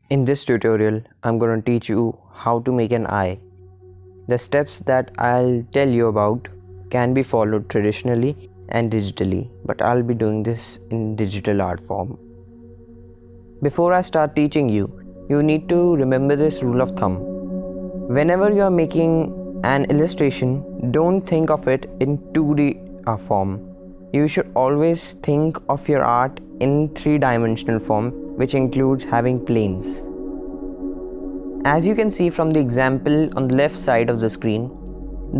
In this tutorial, I'm going to teach you how to make an eye. The steps that I'll tell you about can be followed traditionally and digitally, but I'll be doing this in digital art form. Before I start teaching you, you need to remember this rule of thumb. Whenever you are making an illustration, don't think of it in 2D form. You should always think of your art in 3-dimensional form, which includes having planes. As you can see from the example on the left side of the screen,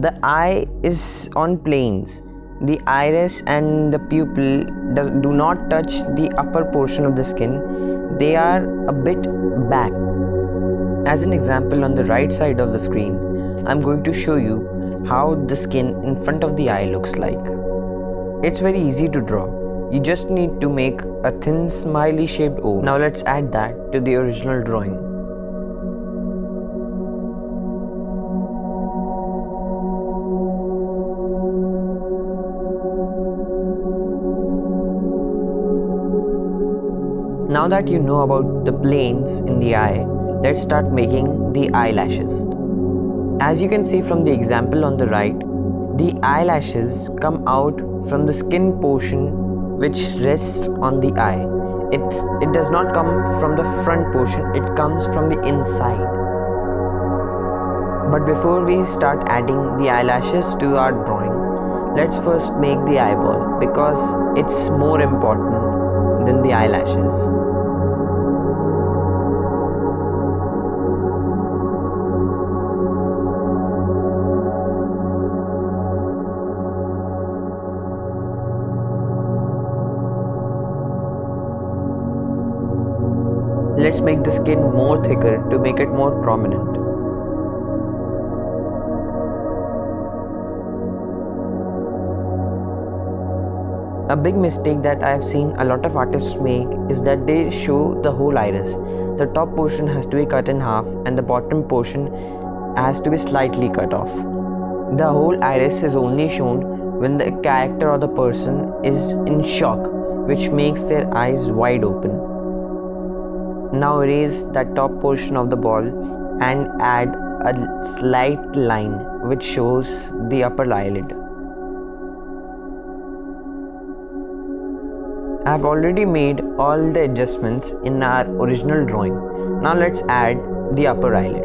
the eye is on planes. The iris and the pupil do not touch the upper portion of the skin. They are a bit back. As an example, on the right side of the screen, I'm going to show you how the skin in front of the eye looks like. It's very easy to draw. You just need to make a thin smiley shaped O. Now let's add that to the original drawing. Now that you know about the planes in the eye, let's start making the eyelashes. As you can see from the example on the right, the eyelashes come out from the skin portion which rests on the eye. It does not come from the front portion, it comes from the inside. But before we start adding the eyelashes to our drawing, let's first make the eyeball because it's more important than the eyelashes. Let's make the skin more thicker to make it more prominent. A big mistake that I have seen a lot of artists make is that they show the whole iris. The top portion has to be cut in half and the bottom portion has to be slightly cut off. The whole iris is only shown when the character or the person is in shock, which makes their eyes wide open. Now erase that top portion of the ball and add a slight line which shows the upper eyelid. I have already made all the adjustments in our original drawing. Now let's add the upper eyelid.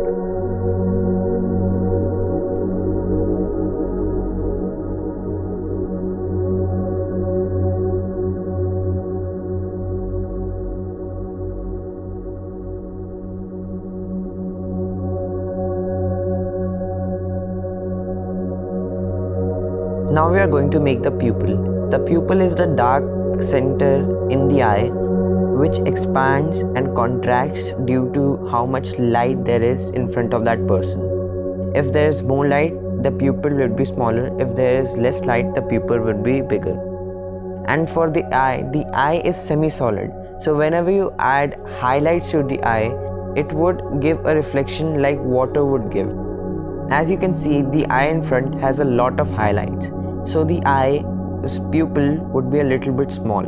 Now we are going to make the pupil. The pupil is the dark center in the eye which expands and contracts due to how much light there is in front of that person. If there is more light, the pupil will be smaller. If there is less light, the pupil will be bigger. And for the eye is semi-solid. So whenever you add highlights to the eye, it would give a reflection like water would give. As you can see, the eye in front has a lot of highlights. So the eye's pupil would be a little bit small.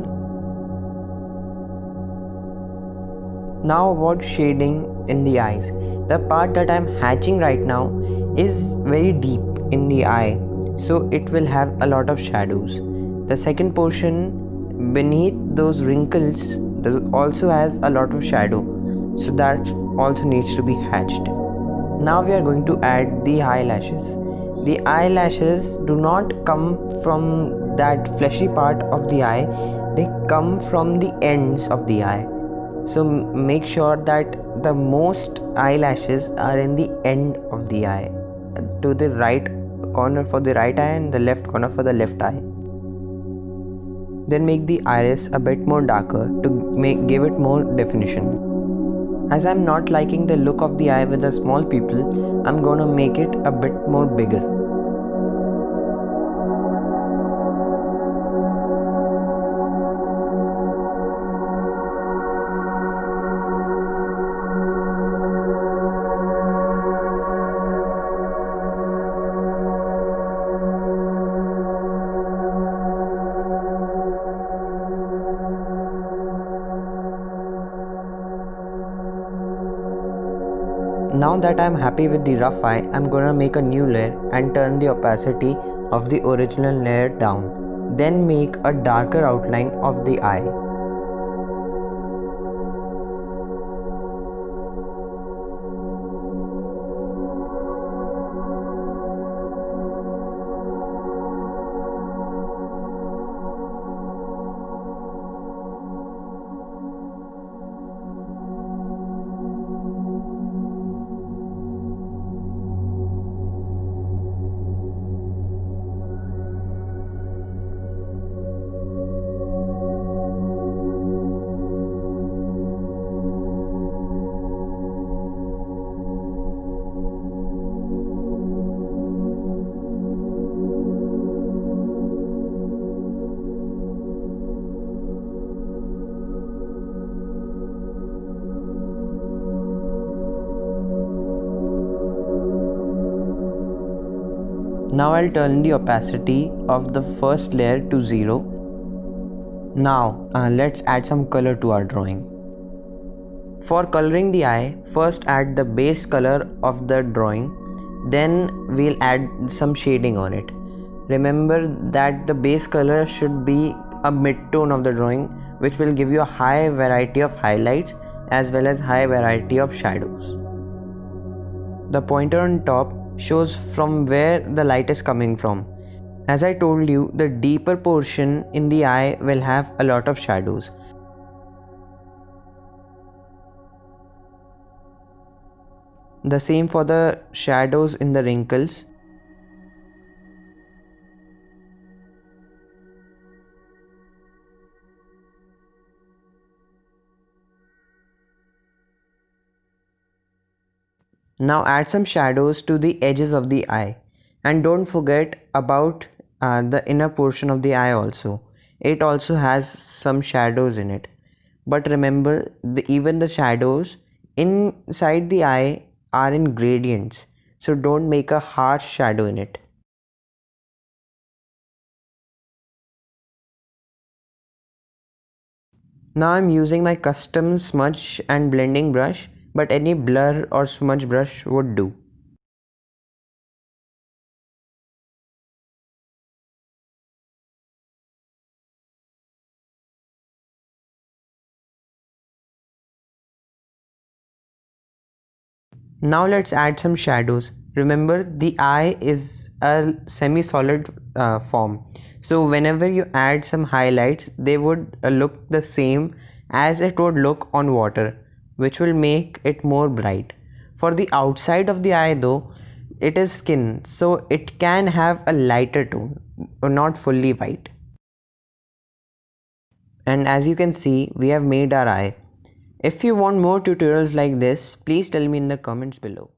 Now about shading in the eyes. The part that I'm hatching right now is very deep in the eye, so it will have a lot of shadows. The second portion beneath those wrinkles also has a lot of shadow, so that also needs to be hatched. Now we are going to add the eyelashes. The eyelashes do not come from that fleshy part of the eye, they come from the ends of the eye. So make sure that the most eyelashes are in the end of the eye, to the right corner for the right eye and the left corner for the left eye. Then make the iris a bit more darker to give it more definition. As I'm not liking the look of the eye with a small pupil, I'm gonna make it a bit more bigger. Now that I'm happy with the rough eye, I'm gonna make a new layer and turn the opacity of the original layer down. Then make a darker outline of the eye. Now I'll turn the opacity of the first layer to 0. Now let's add some color to our drawing. For coloring the eye, first add the base color of the drawing, then we'll add some shading on it. Remember that the base color should be a mid-tone of the drawing, which will give you a high variety of highlights as well as high variety of shadows. The pointer on top shows from where the light is coming from. As I told you, the deeper portion in the eye will have a lot of shadows. The same for the shadows in the wrinkles. Now add some shadows to the edges of the eye, and don't forget about the inner portion of the eye also. It also has some shadows in it. But remember, even the shadows inside the eye are in gradients, so don't make a harsh shadow in it. Now I'm using my custom smudge and blending brush, but any blur or smudge brush would do. Now let's add some shadows. Remember, the eye is a semi-solid form. So whenever you add some highlights, they would look the same as it would look on water, which will make it more bright. For the outside of the eye though, it is skin, so it can have a lighter tone, not fully white. And as you can see, we have made our eye. If you want more tutorials like this, please tell me in the comments below.